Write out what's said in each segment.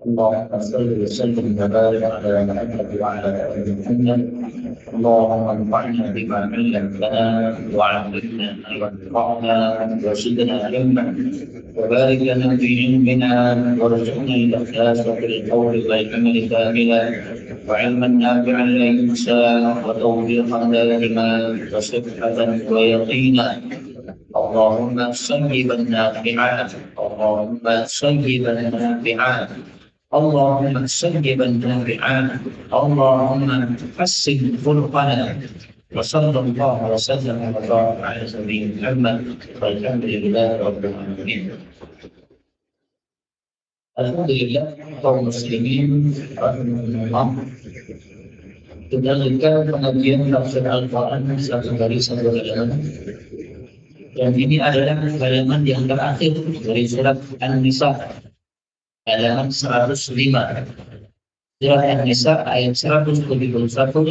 اللهم صل وسلم وبارك على محمد وعلى ال محمد. اللهم انفعنا بما علمتنا وعلمنا وانفعنا وزدنا علما وبارك لنا في علمنا وارزقنا الاخلاص في القول والعمل كاملا وعلما نافعا لا ينسى وتوفيقا دائما وصحة ويقينا. اللهم صيبا نافعا. اللهم صيبا نافعا. اللهم صيبا نافعا. اللهم حسن خلقنا. وصلى الله وسلم وبارك على سيدنا محمد والحمد لله رب العالمين. Alhamdulillah kaum muslimin rahimahullah, kita lanjutkan pengajian tafsir Al-Quran satu kali satu halaman. Dan ini adalah halaman yang terakhir dari surat An-Nisa, halaman 105. Surat An-Nisa ayat 171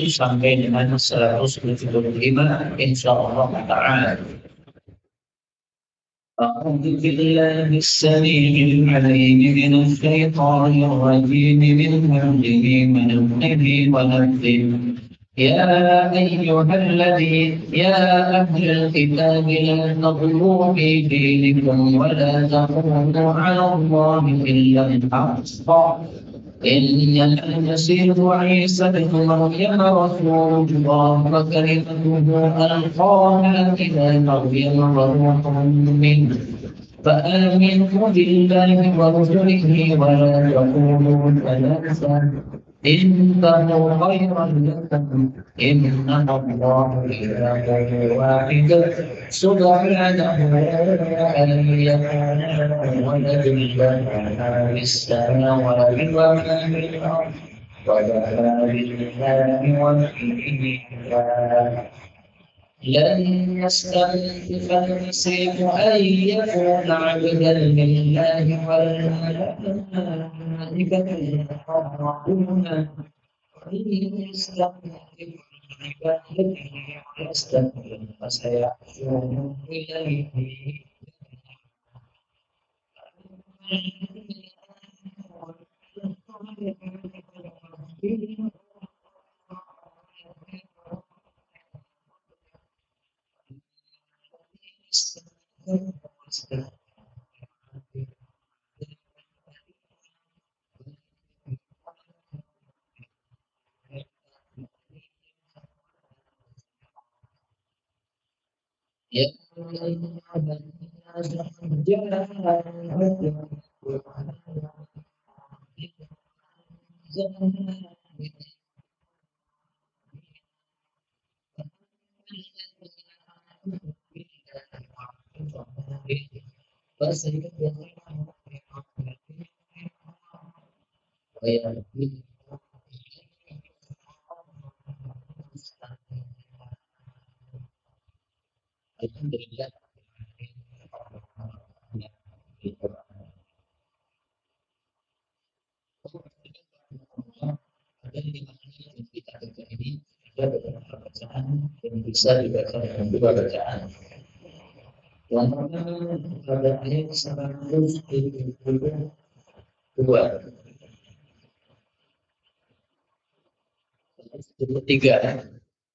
sampai dengan 175 insyaallah ta'ala. أعوذ بالله السميع العليم من الشيطان الرجيم من همزه ونفخه ونفثه. يا أيها الذين يا أهل الكتاب لا تغلوا في دينكم ولا تقولوا على الله إلا الحق إنما المسيح عيسى بن مريم رسول الله وكلمته ألقاها إلى مريم وروح منه فآمنوا بالله ورسله ولا تقولوا ثلاثة إنه خيرا لكم إنما الله إله واحد سبحانه أن يكون له ولد له ما في السماوات وما في الأرض وكفى بالله وكيلا. لن يستنكف المسيح أن يكون عبدا لله والملائكة يقربون إن يستنكف عباده ويستكبر فسيحشرهم إليه. Ya Alhamdulillah. Kita baca ini ada beberapa bacaan yang bisa dibaca dengan dua bacaan. Yang pertama pada ayat 172. Ketiga,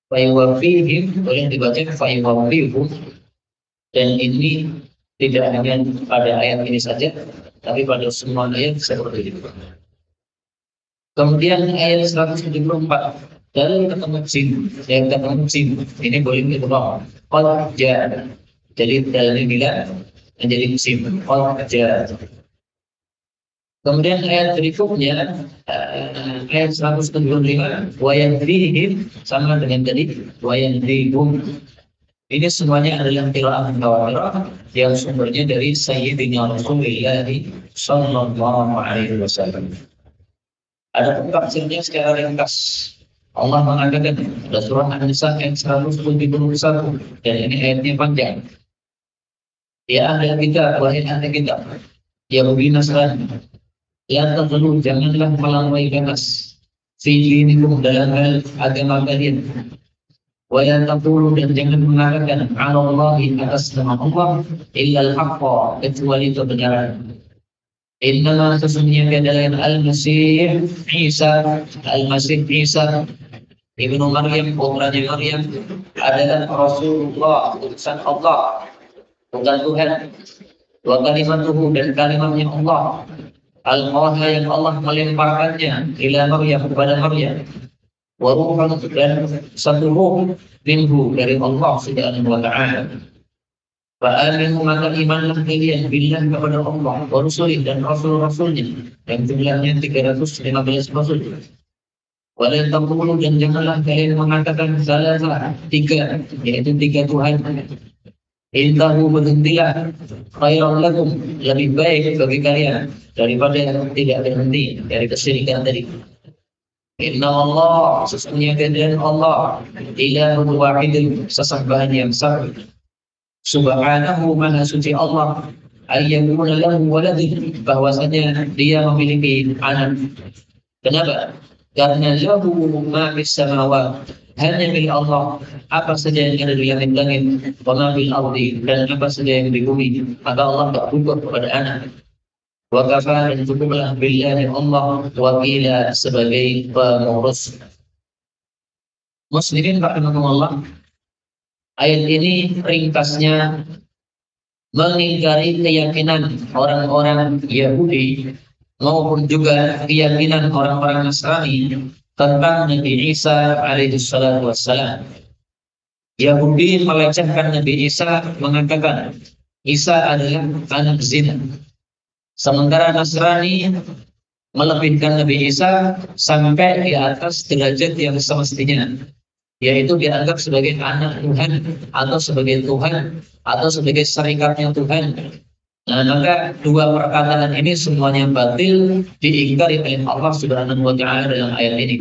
fayuwafihim boleh dibaca fayuwafihum, dan ini tidak hanya pada ayat ini saja, tapi pada semua ayat seperti itu. Kemudian ayat 174 dalam ketemu sin, ini boleh diubah qad jaa. Jadi dalam ini menjadi musim qad jaa. Kemudian ayat berikutnya ayat 175 wa yadrihim sama dengan tadi wa yadrihum. Ini semuanya adalah qiraah mutawatirah yang sumbernya dari Sayyidina Rasulullah sallallahu alaihi wasallam. Ada tafsirnya secara ringkas. Allah mengatakan pada surah An-Nisa ayat 171, dan ini ayatnya panjang. Ya ahli kitab, wahai ahli kitab, Yahudi Nasrani, ya terlalu janganlah melampaui batas fi dinikum dalam hal agama kalian. Wa la taqulu, dan jangan mengatakan 'ala Allahi atas nama Allah illa al-haqqa, kecuali kebenaran. Innama sesungguhnya adalah Al-Masih Isa Ibnu Maryam, putranya Maryam adalah Rasulullah, utusan Allah, bukan Tuhan. Wa kalimatuhu, dan kalimatnya Allah. Al-Qaha, yang Allah melemparkannya ila Maryam, kepada Maryam. Wa ruhun, dan satu ruh minhu, dari Allah Subhanahu wa ta'ala. Fa'aminu, maka imanlah kalian billah, kepada Allah, wa rusulih, dan rasul-rasulnya, yang jumlahnya 315 rasul. Walau taqulu, dan janganlah kalian mengatakan salah tiga, yaitu tiga Tuhan. Intahu, berhentilah, khairan lakum, lebih baik bagi kalian daripada tidak berhenti dari kesyirikan tadi. Inna Allah, sesungguhnya keadaan Allah, ilahun wahidun, sesembahan yang satu. Subhanahu, maha suci Allah, ayyakuna lahu waladun, bahwasanya dia memiliki anak. Kenapa? Karena lahu ma fis samawat, hanya milik Allah apa saja yang ada di langit-langit, wa ma fil ardi, dan apa saja yang di bumi, maka Allah tak butuh kepada anak. Wa kafa, dan cukuplah billahi Allah wakila, sebagai pengurus. Muslimin rahimahumullah, ayat ini ringkasnya mengingkari keyakinan orang-orang Yahudi maupun juga keyakinan orang-orang Nasrani tentang Nabi Isa alaihi salatu wassalam. Yahudi melecehkan Nabi Isa, mengatakan Isa adalah anak zina. Sementara Nasrani melebihkan Nabi Isa sampai di atas derajat yang semestinya, yaitu dianggap sebagai anak Tuhan, atau sebagai Tuhan, atau sebagai serikatnya Tuhan. Nah, maka dua perkataan ini semuanya batil, diingkari oleh Allah Subhanahu wa ta'ala dalam ayat ini.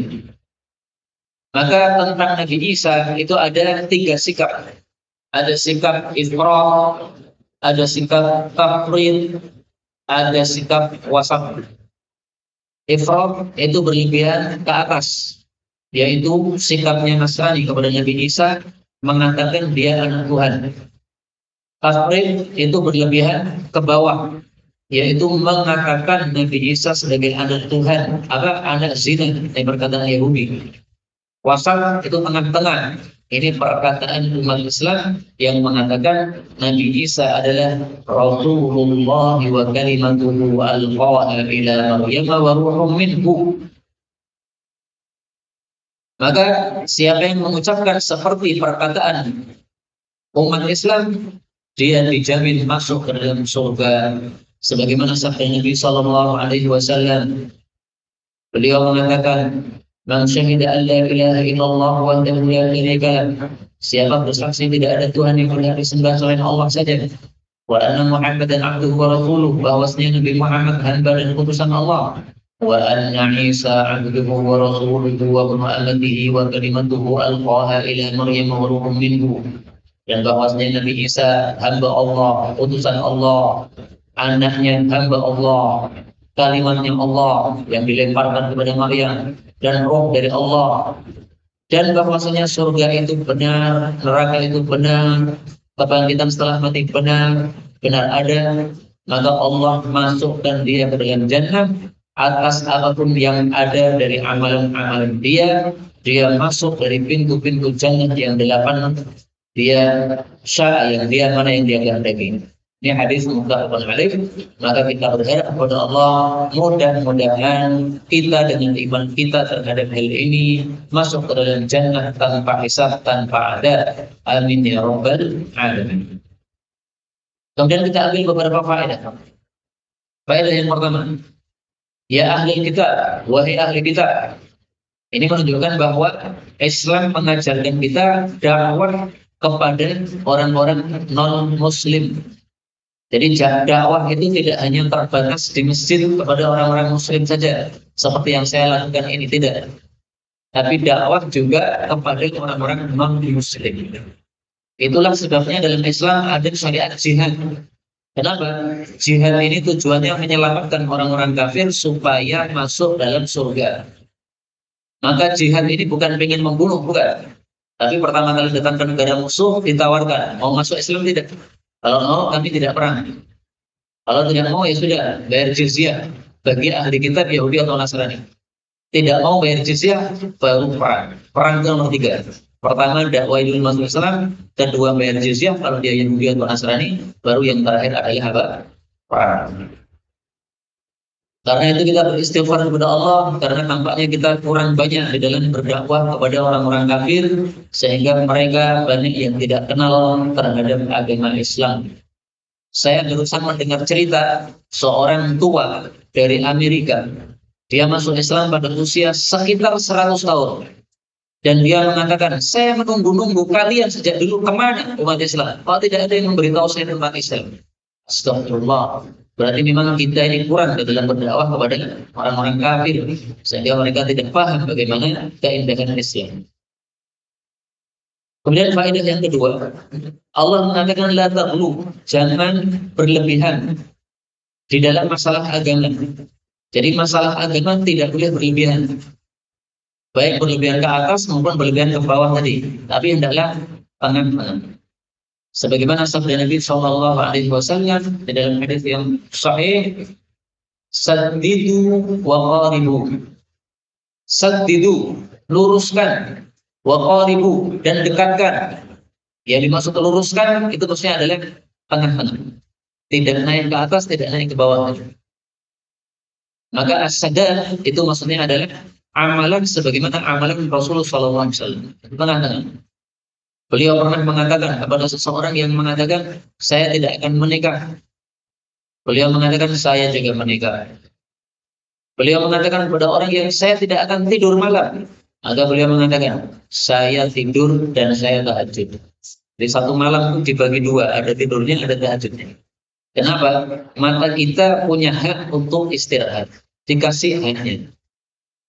Maka tentang Nabi Isa itu ada tiga sikap. Ada sikap ifrat, ada sikap tafrid, ada sikap wasat. Ifrat itu berlebihan ke atas, yaitu sikapnya Nasrani kepada Nabi Isa, mengatakan dia anak Tuhan. Tafrid itu berlebihan ke bawah, yaitu mengatakan Nabi Isa sebagai anak Tuhan, anak zina, yang perkataan Yahudi. Wasat itu tengah-tengah. Ini perkataan umat Islam yang mengatakan Nabi Isa adalah Rasulullah wa kalimatuhu alqaha ila Maryam wa ruhum minhu. Maka siapa yang mengucapkan seperti perkataan umat Islam, dia dijamin masuk ke dalam surga. Sebagaimana sabda Nabi sallallahu alaihi wasallam, beliau mengatakan, "Man syahida an la ilaha illallah wa la syarika lah." Siapa bersaksi tidak ada Tuhan yang berhak disembah selain Allah saja, wa anna Muhammadan abduhu wa rasuluh, bahwasanya Nabi Muhammad hamba dan utusan Allah, wa anna Isa abduhu wa rasuluhu wa ibnu amatihi wa kalimatuhu alqaha ila Maryam wa ruhum minhu, dan bahwasanya Nabi Isa hamba Allah, utusan Allah, anaknya hamba Allah, kalimatnya Allah yang dilemparkan kepada Maryam, dan roh dari Allah, dan bahwasanya surga itu benar, neraka itu benar, kebangkitan setelah mati benar ada, maka Allah masukkan dia ke dalam jannah atas apapun yang ada dari amalan-amalan dia masuk dari pintu-pintu jannah yang 8. Dia yang dia mana yang dia kehendaki. Ini hadis muttafaqun alaih. Maka kita berharap kepada Allah, mudah-mudahan kita dengan iman kita terhadap hal ini masuk ke dalam jannah tanpa hisab, tanpa adab. Amin ya rabbal alamin. Kemudian kita ambil beberapa faedah. Faedah yang pertama, ya ahli kitab, wahai ahli kitab. Ini menunjukkan bahwa Islam mengajarkan kita dakwah kepada orang-orang non-muslim. Jadi dakwah itu tidak hanya terbatas di masjid kepada orang-orang muslim saja, seperti yang saya lakukan ini, tidak. Tapi dakwah juga kepada orang-orang non-muslim. Itulah sebabnya dalam Islam ada syariat jihad. Kenapa? Jihad ini tujuannya menyelamatkan orang-orang kafir supaya masuk dalam surga. Maka jihad ini bukan ingin membunuh, bukan. Tapi pertama kali datang ke negara musuh ditawarkan, mau masuk Islam tidak? Kalau mau, kami tidak perang. Kalau tidak mau ya sudah, bayar jizyah bagi ahli kitab Yahudi atau Nasrani. Tidak mau bayar jizyah, baru perang. Perang itu nomor 3. Pertama dakwah dulu masuk Islam, kedua bayar jizyah kalau dia Yahudi atau Nasrani, baru yang terakhir adalah apa? Perang. Karena itu kita beristighfar kepada Allah, karena tampaknya kita kurang banyak di dalam berdakwah kepada orang-orang kafir, sehingga mereka banyak yang tidak kenal terhadap agama Islam. Saya barusan mendengar cerita seorang tua dari Amerika. Dia masuk Islam pada usia sekitar 100 tahun. Dan dia mengatakan, saya menunggu-nunggu kalian sejak dulu kemana umat Islam. Kalau tidak ada yang memberitahu saya tentang Islam. Astagfirullah. Berarti memang kita ini kurang dalam berdakwah kepada orang-orang kafir. Sehingga mereka tidak paham bagaimana keindahan Islam. Kemudian faedah yang kedua, Allah mengatakan la taghlu, jangan berlebihan di dalam masalah agama. Jadi masalah agama tidak boleh berlebihan. Baik berlebihan ke atas maupun berlebihan ke bawah tadi. Tapi hendaklah tengah-tengah. Sebagaimana sabda Nabi Shallallahu Alaihi Wasallam di dalam hadis yang sahih, saddidu wa qaribu. Saddidu, luruskan, wa qaribu, dan dekatkan. Yang dimaksud luruskan itu maksudnya adalah tengah-tengah. Tidak naik ke atas, tidak naik ke bawah. Maka as-sadad itu maksudnya adalah amalan sebagaimana amalan Rasulullah SAW. Tengah-tengah. Beliau pernah mengatakan kepada seseorang yang mengatakan, saya tidak akan menikah. Beliau mengatakan, saya juga menikah. Beliau mengatakan kepada orang yang saya tidak akan tidur malam. Maka beliau mengatakan, saya tidur dan saya tahajud. Di satu malam itu dibagi dua, ada tidurnya, ada tahajudnya. Kenapa? Mata kita punya hak untuk istirahat, dikasih haknya.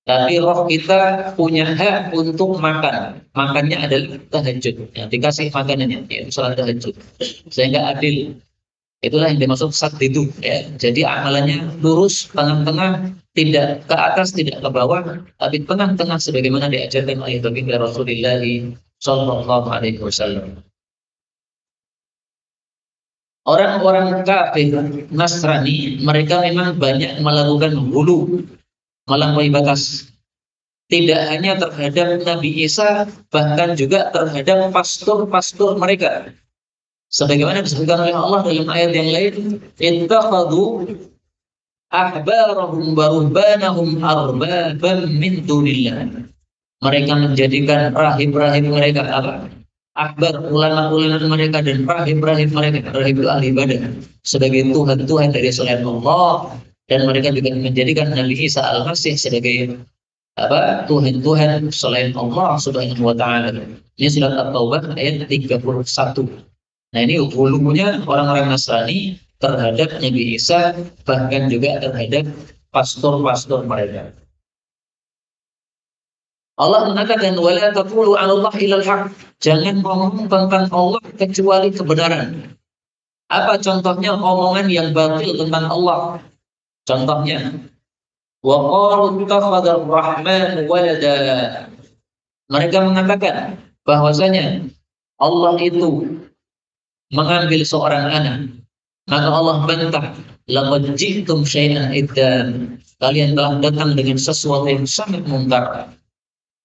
Tapi roh kita punya hak untuk makan. Makannya adalah tahajud. Yang dikasih makanannya, yaitu salat tahajud. Sehingga adil. Itulah yang dimaksud saddidu. Ya. Jadi amalannya lurus, tengah-tengah, tidak ke atas, tidak ke bawah, tapi tengah-tengah sebagaimana diajarkan oleh baginda Rasulullah Shallallahu Alaihi Wasallam. Orang-orang kafir Nasrani, mereka memang banyak melakukan hulu, melampaui batas. Tidak hanya terhadap Nabi Isa, bahkan juga terhadap pastor-pastor mereka. Sebagaimana disebutkan oleh Allah dalam ayat yang lain, ittakhadhu ahbarahum wa ruhbanahum arbaban min dunillah. Mereka menjadikan rahib-rahib mereka apa? Akbar, ulama-ulama mereka dan rahib-rahib mereka, rahib ahli ibadah, sebagai Tuhan-Tuhan dari selain Allah. Dan mereka juga menjadikan Nabi Isa Al-Masih sebagai apa? Tuhan-Tuhan selain Allah Subhanahu wa taala. Ini surat At-Taubah ayat 31. Nah, ini hulunya orang-orang Nasrani terhadap Nabi Isa, bahkan juga terhadap pastor-pastor mereka. Allah mengatakan wala taqulu 'ala Allah illal haq. Jangan ngomong tentang Allah kecuali kebenaran. Apa contohnya omongan yang batil tentang Allah? Contohnya, wa qalu ittakhadha ar-rahman walada. Mereka mengatakan bahwasanya Allah itu mengambil seorang anak. Maka Allah bantah, laqad ji'tum syai'an iddan. Kalian telah datang dengan sesuatu yang sangat mungkar.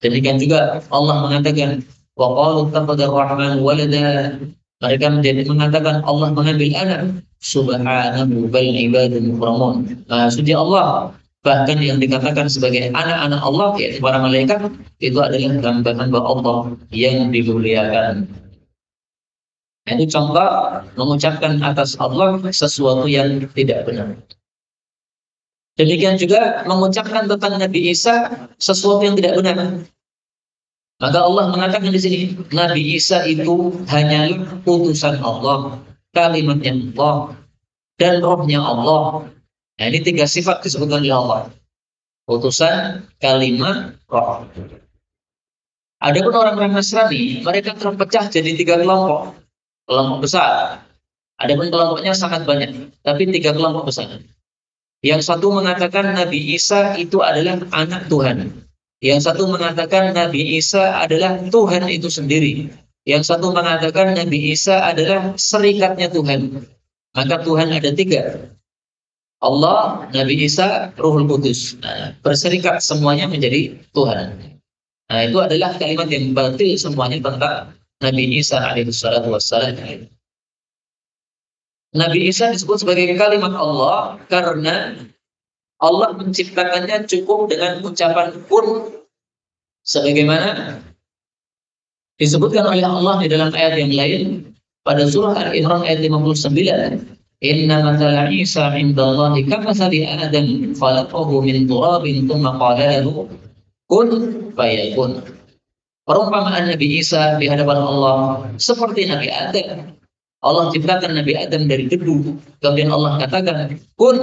Demikian juga Allah mengatakan, wa qalu ittakhadha ar-rahman walada. Mereka mengatakan Allah mengambil anak. Subhanahu bal ibadun mukramun. Suci Allah, bahkan yang dikatakan sebagai anak-anak Allah, yaitu para malaikat, itu adalah gambaran bahwa Allah yang dimuliakan. Itu contoh mengucapkan atas Allah sesuatu yang tidak benar. Demikian juga mengucapkan tentang Nabi Isa sesuatu yang tidak benar. Maka Allah mengatakan di sini, Nabi Isa itu hanyalah utusan Allah, kalimatnya Allah, dan rohnya Allah. Nah, ini 3 sifat disebutkan oleh Allah. Utusan, kalimat, roh. Adapun orang-orang Nasrani, mereka terpecah jadi 3 kelompok. Kelompok besar. Adapun kelompoknya sangat banyak, tapi 3 kelompok besar. Yang satu mengatakan Nabi Isa itu adalah anak Tuhan. Yang satu mengatakan Nabi Isa adalah Tuhan itu sendiri. Yang satu mengatakan Nabi Isa adalah serikatnya Tuhan. Maka Tuhan ada 3. Allah, Nabi Isa, Ruhul Kudus. Nah, berserikat semuanya menjadi Tuhan. Nah, itu adalah kalimat yang batil semuanya tentang Nabi Isa alaihissalatu wassalam. Nabi Isa disebut sebagai kalimat Allah karena Allah menciptakannya cukup dengan ucapan kun, sebagaimana disebutkan oleh Allah di dalam ayat yang lain pada surah Al-Imran ayat 59. Inna mathala Isa 'indallahi kamathali Adam khalaqahu min turabin tsumma qala lahu kun fayakun. Perumpamaan Nabi Isa di hadapan Allah seperti Nabi Adam. Allah ciptakan Nabi Adam dari debu, kemudian Allah katakan kun,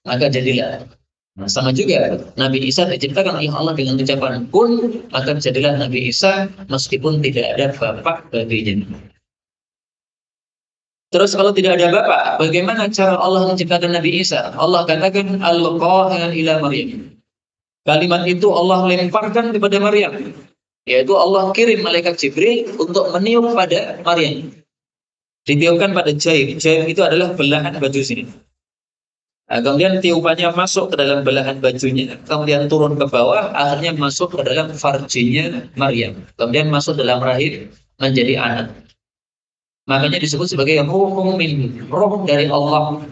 maka jadilah. Nah, sama juga Nabi Isa diciptakan oleh Allah dengan ucapan kun, maka jadilah Nabi Isa meskipun tidak ada bapak baginya. Terus kalau tidak ada bapak, bagaimana cara Allah menciptakan Nabi Isa? Allah katakan alqaha ila Maryam. Kalimat itu Allah lemparkan kepada Maryam, yaitu Allah kirim malaikat Jibril untuk meniup pada Maryam. Ditiupkan pada jahit. Jahit itu adalah belahan baju sini. Nah, kemudian tiupannya masuk ke dalam belahan bajunya, kemudian turun ke bawah, akhirnya masuk ke dalam farjinya Maryam, kemudian masuk dalam rahim menjadi anak. Makanya disebut sebagai ruhum min, roh dari Allah.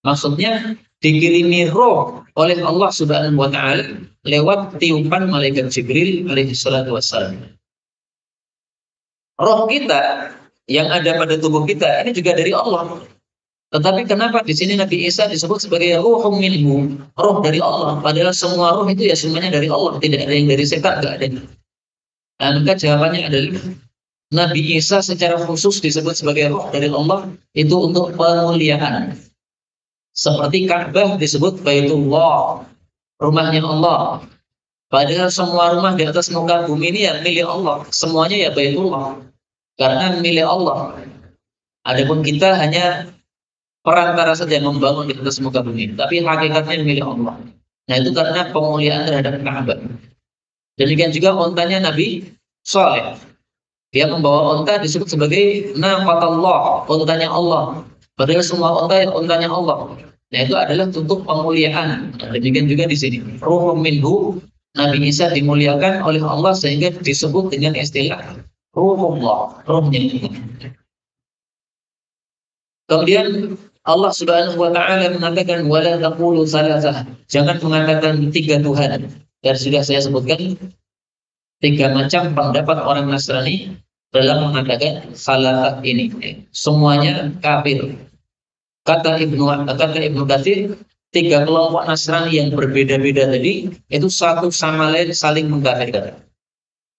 Maksudnya dikirimi roh oleh Allah Subhanahu wa taala lewat tiupan malaikat Jibril alaihi salatu wassalam. Roh kita yang ada pada tubuh kita ini juga dari Allah. Tetapi kenapa di sini Nabi Isa disebut sebagai ruhum minhu, roh dari Allah? Padahal semua roh itu ya semuanya dari Allah, tidak ada yang dari setan, enggak ada. Nah, maka jawabannya adalah Nabi Isa secara khusus disebut sebagai roh dari Allah itu untuk pemuliaan. Seperti Ka'bah disebut Baitullah, rumahnya Allah. Padahal semua rumah di atas muka bumi ini ya milik Allah, semuanya ya Baitullah. Karena milik Allah. Adapun kita hanya perantara saja membangun di atas muka bumi, tapi hakikatnya milik Allah. Nah, itu karena pemuliaan terhadap Ka'bah. Demikian juga ontanya Nabi Saleh. Dia membawa onta disebut sebagai naqatallah, ontanya Allah. Padahal semua onta ontanya Allah. Nah, itu adalah untuk pemuliaan. Nah, demikian juga di sini. Ruhum minhu, Nabi Isa dimuliakan oleh Allah sehingga disebut dengan istilah ruhullah, rohnya. Kemudian Allah Subhanahu wa taala mengatakan wala taqulu salasah. Jangan mengatakan tiga Tuhan. Dan sudah saya sebutkan tiga macam pendapat orang Nasrani dalam mengatakan salasah ini. Semuanya kafir. Kata Ibnu Katsir, tiga kelompok Nasrani yang berbeda-beda tadi itu satu sama lain saling mengkafirkan.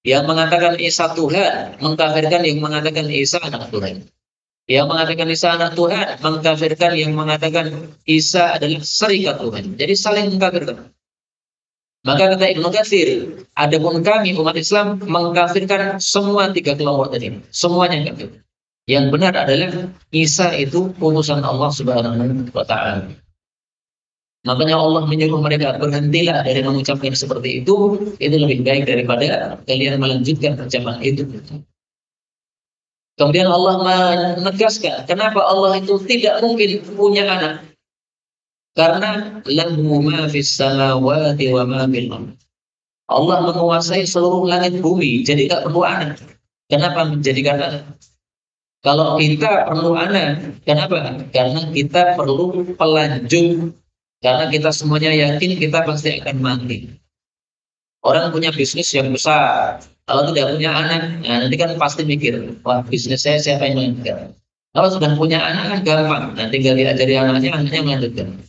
Yang mengatakan Isa Tuhan mengkafirkan yang mengatakan Isa anak Tuhan. Yang mengatakan Isa anak Tuhan mengkafirkan yang mengatakan Isa adalah serikat Tuhan. Jadi saling mengkafirkan. Maka kata Ibnu Katsir, adapun kami umat Islam mengkafirkan semua tiga kelompok tadi. Semuanya kafir. Yang benar adalah Isa itu utusan Allah Subhanahu wa taala. Makanya Allah menyuruh mereka berhentilah dari mengucapkan seperti itu lebih baik daripada kalian melanjutkan ucapan itu. Kemudian Allah menegaskan kenapa Allah itu tidak mungkin punya anak. Karena lahu ma fis samawati wa ma fil ardh. Allah menguasai seluruh langit bumi, jadi tidak perlu anak. Kenapa menjadikan anak? Kalau kita perlu anak, kenapa? Karena kita perlu pelanjut. Karena kita semuanya yakin kita pasti akan mati. Orang punya bisnis yang besar, kalau tidak punya anak, nah nanti kan pasti mikir, wah bisnis saya siapa yang melanjutkan? Kalau sudah punya anak kan gampang, nanti tinggal diajari anaknya melanjutkan.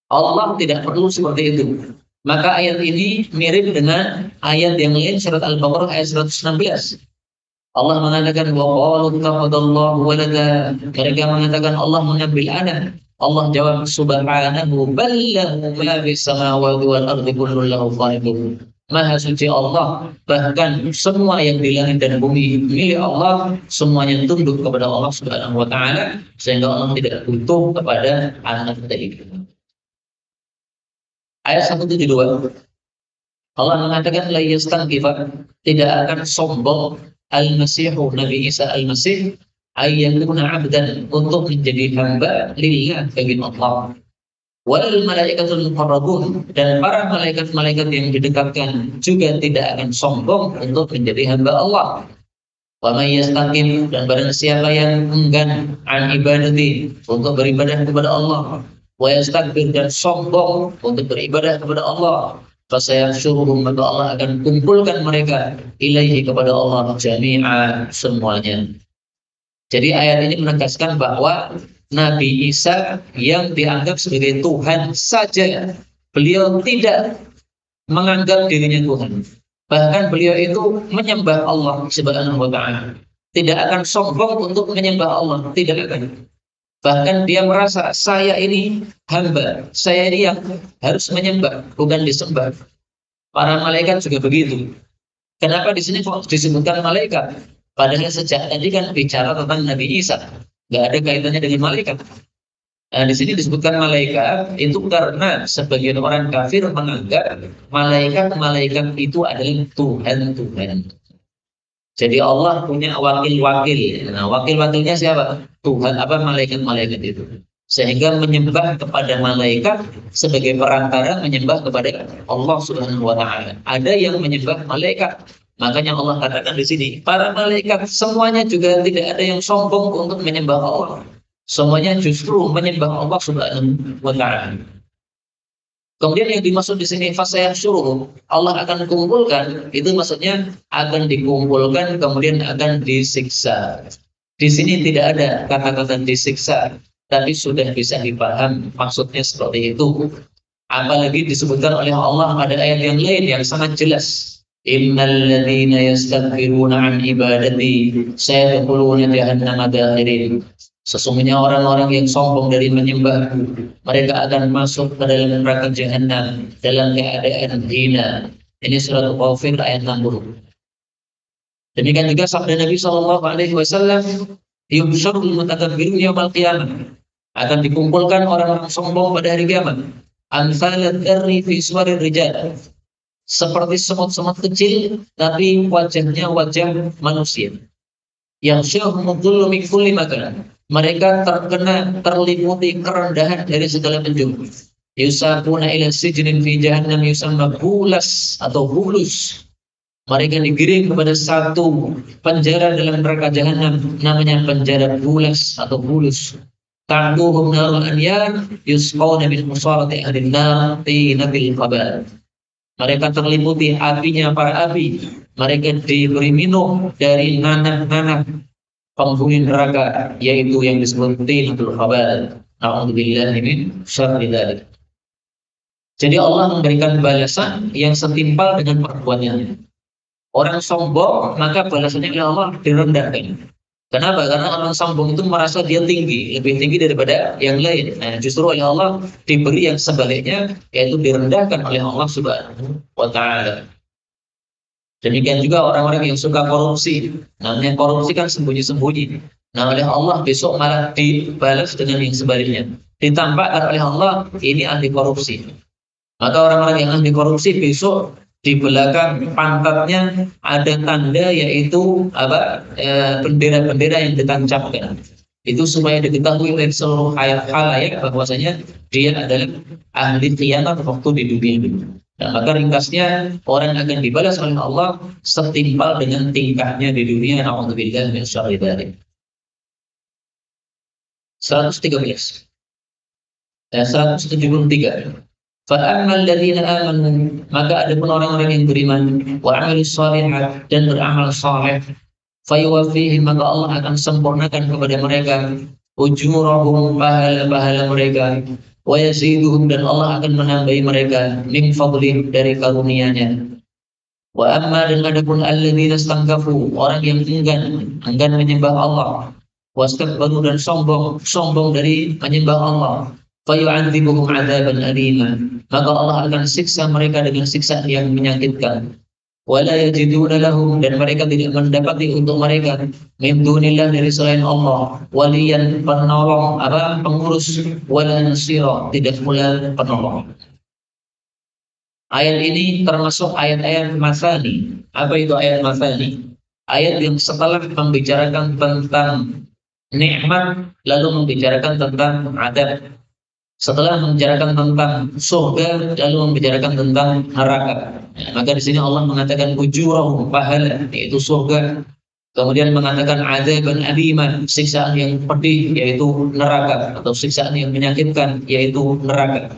Allah tidak perlu seperti itu. Maka ayat ini mirip dengan ayat yang lain surat Al-Baqarah ayat 116. Allah mengatakan wa qalu taqadallahu walada. Mereka mengatakan Allah mengambil anak. Allah jawab subhanahu ballahu ma fis samawati wal ardi kullun lahu qanitun. Maha suci Allah, bahkan semua yang di langit dan bumi milik Allah, semuanya tunduk kepada Allah Subhanahu wa taala sehingga Allah tidak butuh kepada anak tadi. Ayat 172. Allah mengatakan la yastankifa, tidak akan sombong al-Masihu Nabi Isa al-Masih ayyakuna 'abdan, untuk menjadi hamba lillah bagi Allah. Wal malaikatul muqarrabun, dan para malaikat-malaikat yang didekatkan juga tidak akan sombong untuk menjadi hamba Allah. Wa may yastaqim, dan barang siapa yang enggan an ibadati, untuk beribadah kepada Allah, wa yastakbir, dan sombong untuk beribadah kepada Allah, fasayasyuruhum, maka Allah akan kumpulkan mereka ilaihi, kepada Allah, jami'a, semuanya. Jadi ayat ini menegaskan bahwa Nabi Isa yang dianggap sebagai Tuhan saja, beliau tidak menganggap dirinya Tuhan. Bahkan beliau itu menyembah Allah Subhanahu wa taala. Tidak akan sombong untuk menyembah Allah, tidak akan. Bahkan dia merasa saya ini hamba, saya ini yang harus menyembah, bukan disembah. Para malaikat juga begitu. Kenapa di sini kok disebutkan malaikat? Padahal sejak tadi kan bicara tentang Nabi Isa, nggak ada kaitannya dengan malaikat. Nah, di sini disebutkan malaikat itu karena sebagian orang kafir menganggap malaikat-malaikat itu adalah Tuhan-Tuhan. Jadi Allah punya wakil-wakil. Nah, wakil-wakilnya siapa? Tuhan, apa, malaikat-malaikat itu. Sehingga menyembah kepada malaikat sebagai perantara menyembah kepada Allah Subhanahu wa taala. Ada yang menyembah malaikat. Makanya Allah katakan di sini, para malaikat semuanya juga tidak ada yang sombong untuk menyembah Allah. Semuanya justru menyembah Allah Subhanahu wa taala. Kemudian yang dimaksud di sini fasayasyuruhum, Allah akan kumpulkan, itu maksudnya akan dikumpulkan kemudian akan disiksa. Di sini tidak ada kata-kata disiksa, tapi sudah bisa dipaham maksudnya seperti itu. Apalagi disebutkan oleh Allah pada ayat yang lain yang sangat jelas. Innal ladzina yastakbiruna an ibadati sayadkhuluna jahannama dakhirin. Sesungguhnya orang-orang yang sombong dari menyembah, mereka akan masuk ke dalam neraka jahanam dalam keadaan hina. Ini surat Al-Ghafir ayat 60. Demikian juga sabda Nabi Shallallahu Alaihi Wasallam, "Yubsyarul mutakabbirun yaumil qiyamah." Akan dikumpulkan orang-orang sombong pada hari kiamat. Amsalat dzarri fi suwarir rijal. Seperti semut-semut kecil, tapi wajahnya wajah manusia. Yang syahumudullu min kulli makan. Mereka terliputi kerendahan dari segala penjuru. Yusafuna ila sijnin fi jahannam yusamma bulas atau bulus. Mereka digiring kepada satu penjara dalam neraka jahanam, namanya penjara bulas atau bulus. Ta'duhum narul anyar yusqawna min musarati ahlin nar tinabil qabal. Mereka terliputi apinya para api. Mereka diberi minum dari nanak-nanak penghuni neraka, yaitu yang disebut tinatul khabal. A'udzubillahi min syarri dzalik. Jadi Allah memberikan balasan yang setimpal dengan perbuatannya. Orang sombong, maka balasannya oleh Allah direndahkan. Kenapa? Karena orang sombong itu merasa dia tinggi, lebih tinggi daripada yang lain. Nah, justru oleh Allah diberi yang sebaliknya, yaitu direndahkan oleh Allah Subhanahu wa taala. Demikian juga orang-orang yang suka korupsi. Namanya korupsi kan sembunyi-sembunyi. Nah, oleh Allah besok malah dibalas dengan yang sebaliknya. Ditampakkan oleh Allah ini anti korupsi. Maka orang-orang yang anti korupsi besok di belakang pantatnya ada tanda, yaitu bendera-bendera yang ditancapkan. Itu supaya diketahui oleh seluruh khalayak bahwasanya dia adalah ahli khianat waktu di dunia. Nah, maka ringkasnya orang akan dibalas oleh Allah setimpal dengan tingkahnya di dunia. Na'udzubillah min syarri dzalik. 113 dan 173. Fa'ammal ladzina amanu, maka ada pun orang-orang yang beriman, wa 'amilus shalihat, dan beramal saleh, fayuwaffihim, maka Allah akan sempurnakan kepada mereka ujurahum, pahala-pahala mereka, wa yaziduhum, dan Allah akan menambahi mereka min fadlih, dari karunia-Nya. Wa amma, dan adapun alladzina istangkafu, orang yang enggan menyembah Allah, wastakbaru, dan sombong dari menyembah Allah, fayu'adzibuhum 'adzaban alima, maka Allah akan siksa mereka dengan siksa yang menyakitkan. Wala yajiduna lahum, dan mereka tidak mendapati untuk mereka min dunillah, dari selain Allah, waliyan, penolong, pengurus, wala nasira, tidak pula penolong. Ayat ini termasuk ayat-ayat masani. Apa itu ayat masani? Ayat yang setelah membicarakan tentang nikmat lalu membicarakan tentang adab. Setelah membicarakan tentang surga, lalu membicarakan tentang neraka. Ya, maka di sini Allah mengatakan ujurahum, pahala, yaitu surga. Kemudian mengatakan adzaban aliman, siksaan yang pedih, yaitu neraka, atau siksaan yang menyakitkan, yaitu neraka.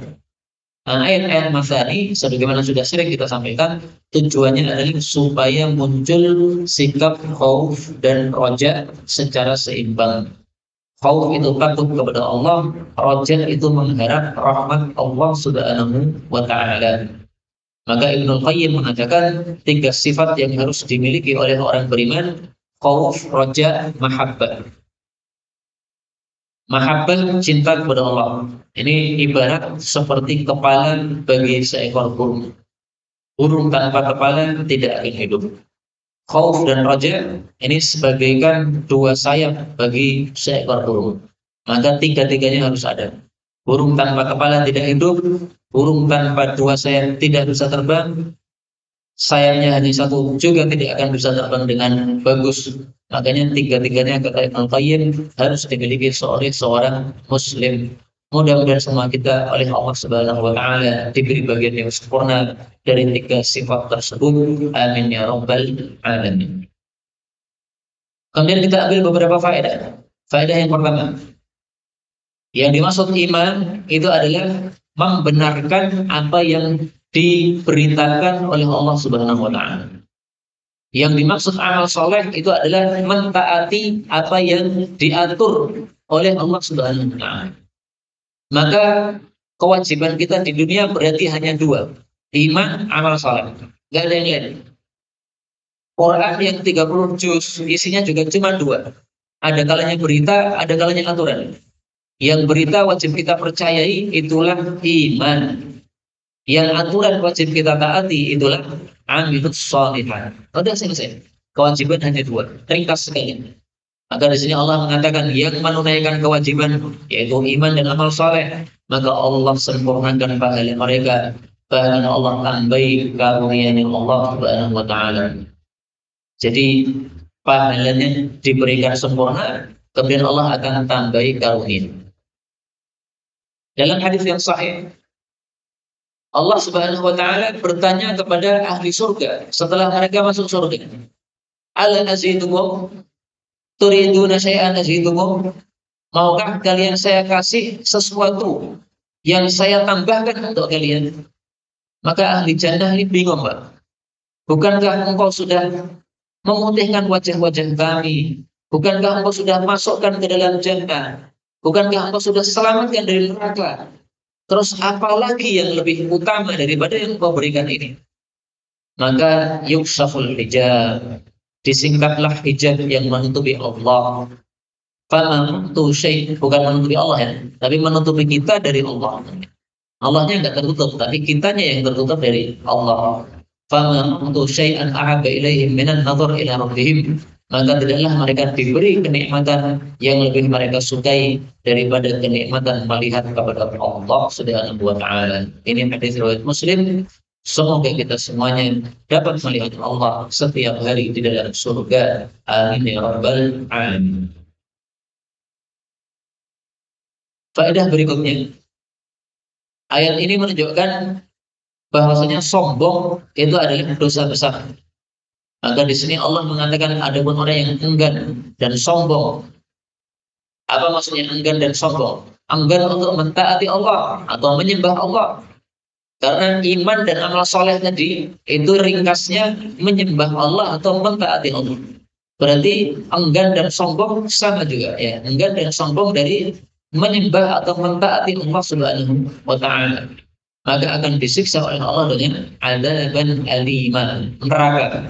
Nah, ayat-ayat Masani, sebagaimana sudah sering kita sampaikan, tujuannya adalah supaya muncul sikap khauf dan roja secara seimbang. Khauf itu takut kepada Allah, roja itu mengharap rahmat Allah Subhanahu wa Ta'ala. Maka Ibnu Qayyim mengatakan 3 sifat yang harus dimiliki oleh orang beriman: khauf, roja, mahabbah. Mahabbah, cinta kepada Allah. Ini ibarat seperti kepala bagi seekor burung. Burung tanpa kepala tidak akan hidup. Khauf dan roja ini sebagaikan 2 sayap bagi seekor burung. Maka 3-tiganya harus ada. Burung tanpa kepala tidak hidup, burung tanpa 2 sayap tidak bisa terbang, sayapnya hanya 1 juga tidak akan bisa terbang dengan bagus. Makanya 3-tiganya kata Ibnu Qayyim harus dimiliki oleh seorang muslim. Mudah-mudahan semua kita oleh Allah Subhanahu wa Ta'ala diberi bagian yang sempurna dari 3 sifat tersebut. Amin ya rabbal alamin. Kemudian kita ambil beberapa faedah. Faedah yang pertama, yang dimaksud iman itu adalah membenarkan apa yang diberitakan oleh Allah Subhanahu wa Ta'ala. Yang dimaksud amal soleh itu adalah mentaati apa yang diatur oleh Allah Subhanahu wa Ta'ala. Maka kewajiban kita di dunia berarti hanya 2, iman, amal soleh, nggak ada yang lain. Quran yang 30 juz isinya juga cuma 2. Ada kalanya berita, ada kalanya aturan. Yang berita wajib kita percayai, itulah iman. Yang aturan wajib kita taati, itulah amilus sholihat. Sudah selesai. Kewajiban hanya 2, ringkas sekali. Maka di sini Allah mengatakan yang menunaikan kewajiban yaitu iman dan amal soleh, maka Allah sempurnakan pahala mereka. Bahkan Allah tambahi karunia Allah Subhanahu wa Ta'ala. Jadi pahalanya diberikan sempurna, kemudian Allah akan tambahi karunia. Dalam hadis yang sahih, Allah Subhanahu wa Ta'ala bertanya kepada ahli surga setelah mereka masuk surga, ala azidukum turiduna syai'an azidukum, maukah kalian saya kasih sesuatu yang saya tambahkan untuk kalian? Maka ahli jannah ini bingung, Pak. Bukankah engkau sudah memutihkan wajah-wajah kami? Bukankah engkau sudah masukkan ke dalam jannah? Bukankah engkau sudah selamatkan dari neraka? Terus apa lagi yang lebih utama daripada yang engkau berikan ini? Maka yukshaful hijab, disingkatlah hijab yang menutupi Allah. Famantu syai', bukan menutupi Allah ya, tapi menutupi kita dari Allah. Allahnya enggak tertutup, tapi kitanya yang tertutup dari Allah. Famantu syai'an ahabba ilaihim minan nazar ila rabbihim, maka tidaklah mereka diberi kenikmatan yang lebih mereka sukai daripada kenikmatan melihat kepada Allah Subhanahu wa Ta'ala. Ini hadis riwayat Muslim. Semoga kita semuanya dapat melihat Allah setiap hari di dalam surga. Amin ya rabbal alamin. Faedah berikutnya, ayat ini menunjukkan bahwasanya sombong itu adalah dosa besar. Maka di sini Allah mengatakan ada pun orang yang enggan dan sombong. Apa maksudnya enggan dan sombong? Enggan untuk mentaati Allah atau menyembah Allah. Karena iman dan amal soleh tadi itu ringkasnya menyembah Allah atau mentaati Allah. Berarti enggan dan sombong sama juga ya. Enggan dan sombong dari menyembah atau mentaati Allah Subhanahu wa Ta'ala. Maka akan disiksa oleh Allah dengan adzaban aliman, neraka.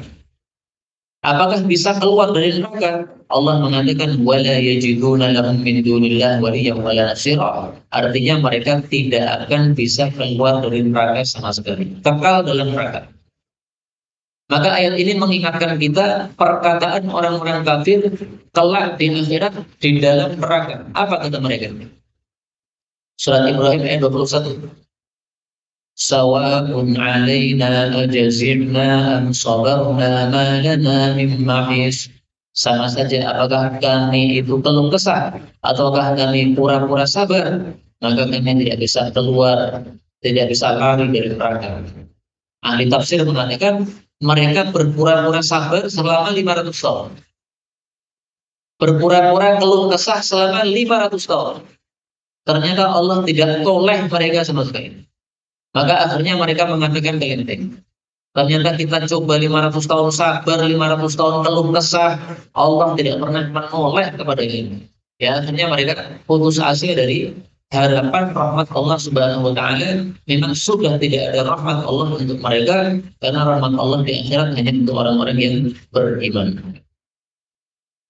Apakah bisa keluar dari neraka? Allah mengatakan wala yajiduna lahum min dunillahi waliyyan wala nasira. Artinya mereka tidak akan bisa keluar dari neraka sama sekali, kekal dalam neraka. Maka ayat ini mengingatkan kita perkataan orang-orang kafir kelak di akhirat di dalam neraka. Apa kata mereka? Surat Ibrahim ayat 21. Sawa'un 'alaina ajazirna am sabarna ma lana min mahis. Sama saja apakah kami itu keluh kesah ataukah kami pura-pura sabar, maka kami tidak bisa keluar, tidak bisa lari dari neraka. Ahli tafsir mengatakan mereka berpura-pura sabar selama 500 tahun. Berpura-pura keluh kesah selama 500 tahun. Ternyata Allah tidak toleh mereka sama sekali. Maka akhirnya mereka mengatakan begini. Ternyata kita coba 500 tahun sabar, 500 tahun keluh kesah, Allah tidak pernah menoleh kepada ini. Ya, akhirnya mereka putus asa dari harapan rahmat Allah Subhanahu wa taala. Memang sudah tidak ada rahmat Allah untuk mereka, karena rahmat Allah di akhirat hanya untuk orang-orang yang beriman.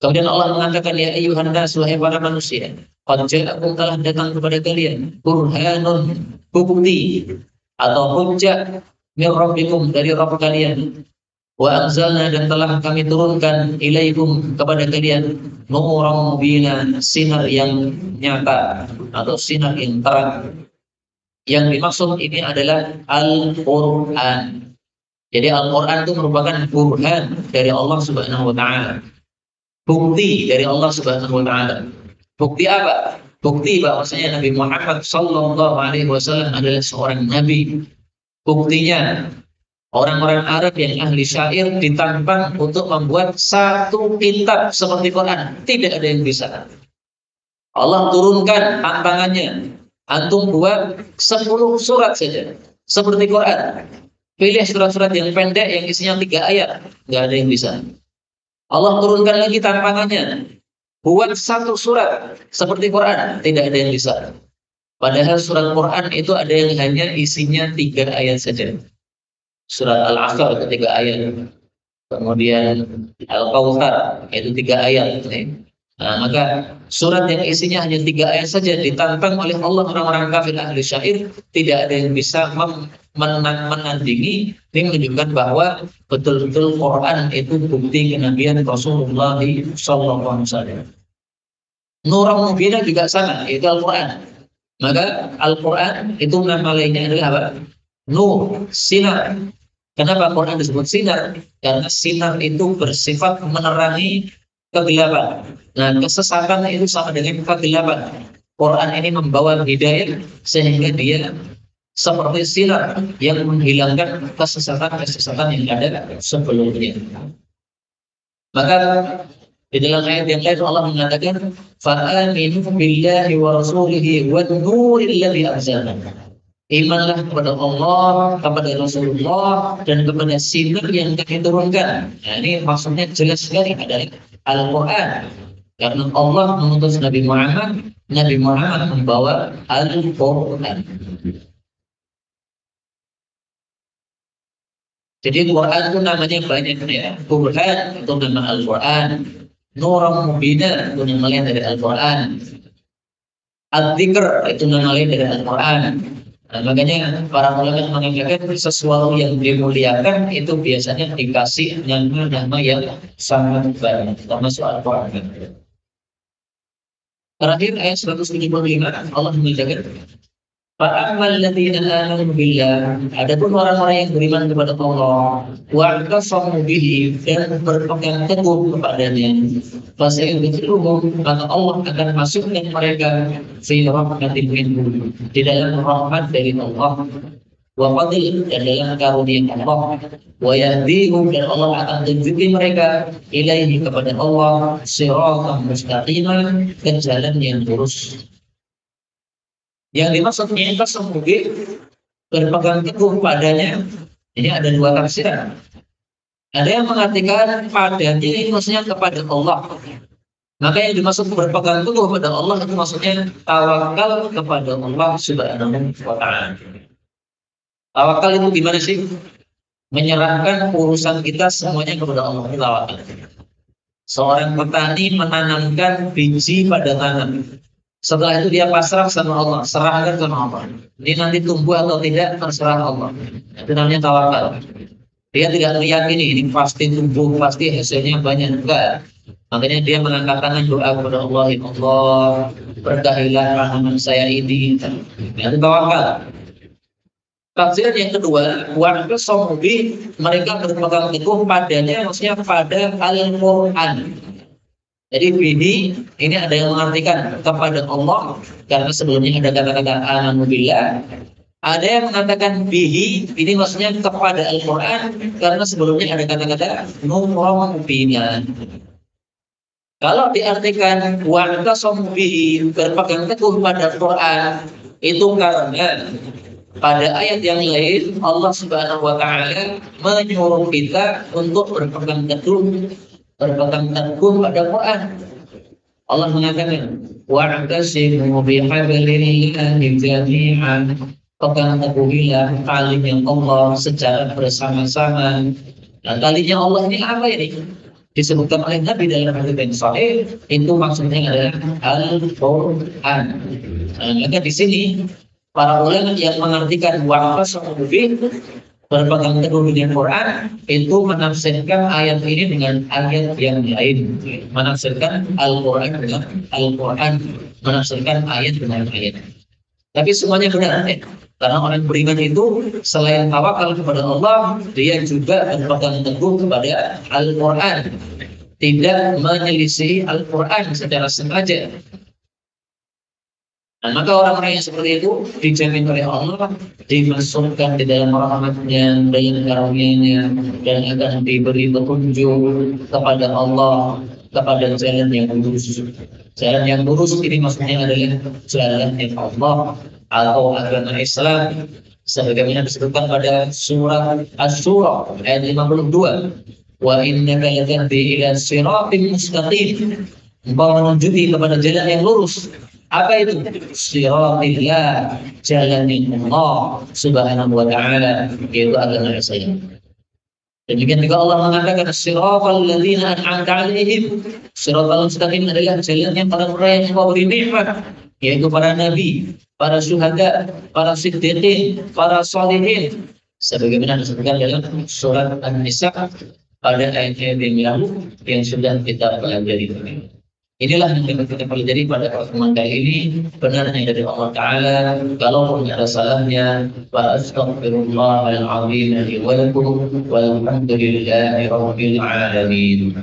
Kemudian Allah mengatakan, ya ayyuhan nas, wahai para manusia, qad ja'akum, telah datang kepada kalian burhanun, bukti atau hujjah min rabbikum, dari Rabb kalian, wa anzalna, dan telah kami turunkan ilaikum, kepada kalian, nuran mubina, sinar yang nyata atau sinar yang terang. Yang dimaksud ini adalah Al-Qur'an. Jadi Al-Qur'an itu merupakan burhan dari Allah Subhanahu wa taala. Bukti dari Allah Subhanahu wa taala. Bukti apa? Bukti bahwasanya Nabi Muhammad sallallahu alaihi wasallam adalah seorang nabi. Buktinya orang-orang Arab yang ahli syair ditantang untuk membuat satu kitab seperti Quran. Tidak ada yang bisa. Allah turunkan tantangannya. Antum buat 10 surat saja seperti Quran. Pilih surat-surat yang pendek yang isinya 3 ayat. Nggak ada yang bisa. Allah turunkan lagi tantangannya. Buat 1 surat seperti Quran, tidak ada yang bisa. Padahal surat Quran itu ada yang hanya isinya 3 ayat saja. Surat Al-Asr itu 3 ayat. Kemudian Al-Kautsar itu 3 ayat. Nah, maka surat yang isinya hanya 3 ayat saja ditantang oleh Allah orang-orang kafir ahli syair, tidak ada yang bisa menandingi. Ini menunjukkan bahwa betul-betul Quran itu bukti kenabian Rasulullah sallallahu alaihi wasallam. Nuran mubina juga sama, itu Al-Quran. Maka Al-Quran itu nama lainnya adalah apa? Nur, sinar. Kenapa Quran disebut sinar? Karena sinar itu bersifat menerangi kegelapan. Nah, kesesatan itu sama dengan kegelapan. Quran ini membawa hidayah sehingga dia seperti sinar yang menghilangkan kesesatan-kesesatan yang ada sebelumnya. Maka di dalam ayat yang lain Allah mengatakan, fa'aminu billahi wa rasulihi wan nuril ladzi anzalna. Imanlah kepada Allah, kepada Rasulullah, dan kepada sinar yang kami turunkan. Nah, ini maksudnya jelas sekali adalah Al-Quran. Karena Allah mengutus Nabi Muhammad membawa Al-Quran. Jadi Quran itu namanya banyak ya. Quran itu nama Al-Quran. Nuran mubina itu nama lain dari Al-Quran. Al-Dzikr itu nama lain dari Al-Quran. Nah, makanya para ulama mengatakan sesuatu yang dimuliakan itu biasanya dikasih nama yang sangat banyak, termasuk Al-Quran. Terakhir ayat 175 Allah mengatakan, fa'ammal ladzina amanu billah, adapun orang-orang yang beriman kepada Allah, wa'tasamu bihi, dan berpegang teguh kepadanya, fasayudkhiluhum, maka Allah akan masukkan mereka fi rahmatin minhu, di dalam rahmat dari Allah, wa fadl, dan dalam karunia Allah, wa yahdihum, dan Allah akan tunjukin mereka ilaihi, kepada Allah, siratan mustaqiman, ke jalan yang lurus. Yang dimaksud i'tasamu bihi, berpegang teguh padanya, ini ada 2 tafsiran. Ada yang mengatakan padanya ini maksudnya kepada Allah. Maka yang dimaksud berpegang teguh kepada Allah itu maksudnya tawakal kepada Allah Subhanahu wa taala. Tawakal itu gimana sih? Menyerahkan urusan kita semuanya kepada Allah. Tawakal. Seorang petani menanamkan biji pada tanah. Setelah itu dia pasrah sama Allah, serahkan sama Allah. Ini nanti tumbuh atau tidak terserah Allah. Itu namanya tawakal. Dia tidak meyakini ini pasti tumbuh, pasti hasilnya banyak, enggak. Makanya dia mengangkat tangan doa kepada Allah, ya Allah, berkahilah tanaman saya ini. Itu tawakal. Tafsir yang kedua, wa'tasamu bihi, mereka berpegang teguh padanya, maksudnya pada Al-Quran. Jadi bihi ini ada yang mengartikan kepada Allah karena sebelumnya ada kata-kata amanu billah. Ada yang mengatakan bihi ini maksudnya kepada Al-Qur'an karena sebelumnya ada kata-kata nurun bina. Kalau diartikan wa'tasamu bihi berpegang teguh pada Al-Qur'an itu karena pada ayat yang lain Allah Subhanahu wa taala menyuruh kita untuk berpegang teguh pada Quran. Allah mengatakan wa'tasimu bihablillahi jami'an, pegang teguhilah talinya Allah secara bersama-sama. Nah, talinya Allah ini apa ini? Disebutkan oleh Nabi dalam hadits yang sahih, itu maksudnya adalah Al-Quran. Nah, maka di sini para ulama yang mengartikan wa'tasamu bihi berpegang teguh dengan Quran itu menafsirkan ayat ini dengan ayat yang lain, menafsirkan Al-Quran dengan Al-Quran, menafsirkan ayat dengan ayat. Tapi semuanya benar, karena orang beriman itu selain tawakal kepada Allah, dia juga berpegang teguh kepada Al-Quran, tidak menyelisih Al-Quran secara sengaja. Nah, maka orang-orang yang seperti itu dijamin oleh Allah dimasukkan di dalam rahmat-Nya, dalam karunia-Nya, dan akan diberi petunjuk kepada Allah, kepada jalan yang lurus. Jalan yang lurus ini maksudnya adalah jalan yang Allah atau agama Islam, sebagaimana disebutkan pada surah Asy-Syura ayat 52. Wa innaka latahdi ila siratin mustaqim. Engkau menunjuki kepada jalan yang lurus. Apa itu? Siratillah, jalan Allah Subhanahu wa taala, yaitu agama Islam. Demikian juga Allah mengatakan siratal ladzina an'amta 'alaihim. Siratal mustaqim adalah jalannya para orang yang Allah beri nikmat, yaitu para nabi, para syuhada, para siddiqin, para sholihin. Sebagaimana disebutkan dalam surat An-Nisa pada ayat-ayat yang sudah kita pelajari. Inilah yang kita pelajari pada pertemuan kali ini, benarnya dari Allah Ta'ala. Kalau ada salahnya, wa astaghfirullahal azim li wa lakum walhamdulillahi rabbil alamin.